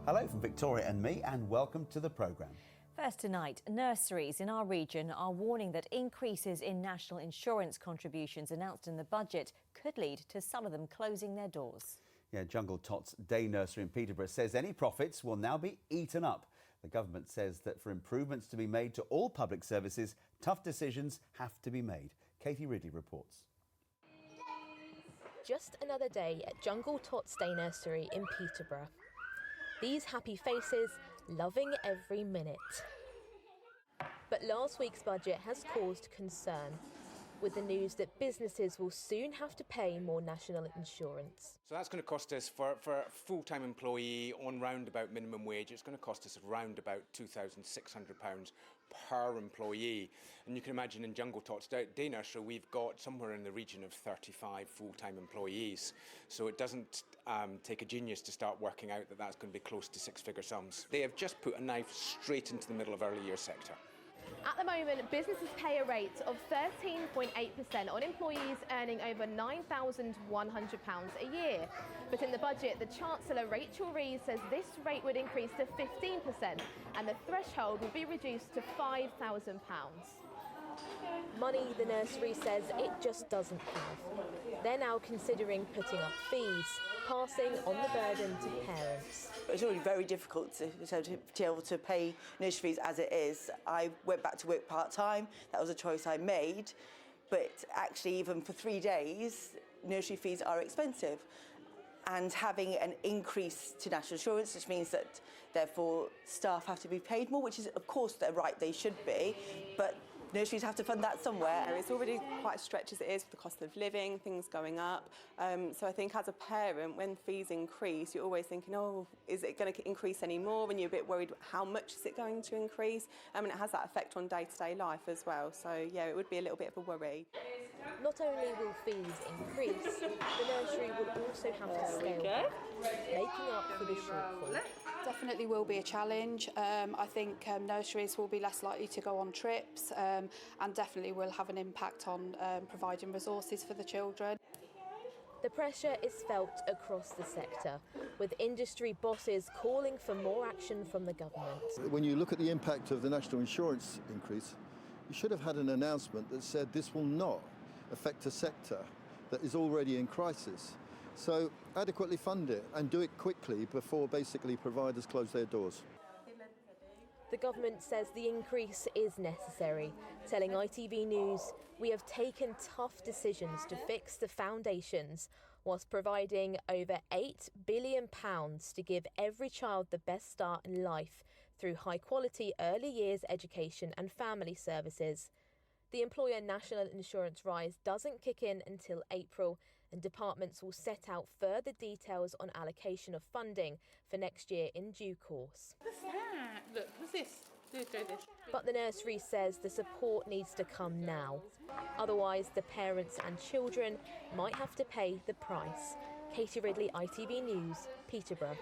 Hello from Victoria and me, and welcome to the programme. First tonight, nurseries in our region are warning that increases in national insurance contributions announced in the budget could lead to some of them closing their doors. Yeah, Jungle Tots Day Nursery in Peterborough says any profits will now be eaten up. The government says that for improvements to be made to all public services, tough decisions have to be made. Katie Ridley reports. Just another day at Jungle Tots Day Nursery in Peterborough. These happy faces loving every minute. But last week's budget has caused concern, with the news that businesses will soon have to pay more national insurance. So that's going to cost us, for a full-time employee on round about minimum wage, it's going to cost us around about £2,600 per employee. And you can imagine in Jungle Tots Day Nursery we've got somewhere in the region of 35 full-time employees. So it doesn't take a genius to start working out that that's going to be close to six-figure sums. They have just put a knife straight into the middle of early years sector. At the moment, businesses pay a rate of 13.8% on employees earning over £9,100 a year. But in the budget, the Chancellor, Rachel Reeves, says this rate would increase to 15% and the threshold will be reduced to £5,000. Money, the nursery says it just doesn't have. They're now considering putting up fees, passing on the burden to parents. It's already very difficult to be able to pay nursery fees as it is. I went back to work part-time, that was a choice I made, but actually even for 3 days, nursery fees are expensive. And having an increase to national insurance, which means that therefore staff have to be paid more, which is of course they're right, they should be, but nurseries have to fund that somewhere. It's already quite a stretch as it is with the cost of living, things going up. So I think as a parent, when fees increase, you're always thinking, oh, is it going to increase any more? And you're a bit worried, how much is it going to increase? And it has that effect on day-to-day life as well. So yeah, it would be a little bit of a worry. Not only will fees increase, the nursery will also have to scale back, making up for the shortfall. Definitely will be a challenge. I think nurseries will be less likely to go on trips and definitely will have an impact on providing resources for the children. The pressure is felt across the sector, with industry bosses calling for more action from the government. When you look at the impact of the national insurance increase, you should have had an announcement that said this will not affect a sector that is already in crisis. So adequately fund it and do it quickly before basically providers close their doors. The government says the increase is necessary, telling ITV News, "We have taken tough decisions to fix the foundations, whilst providing over £8 billion to give every child the best start in life through high-quality early years education and family services." The employer national insurance rise doesn't kick in until April, and departments will set out further details on allocation of funding for next year in due course. What's that? Look, what's this? Do this. But the nursery says the support needs to come now. Otherwise, the parents and children might have to pay the price. Katie Ridley, ITV News, Peterborough.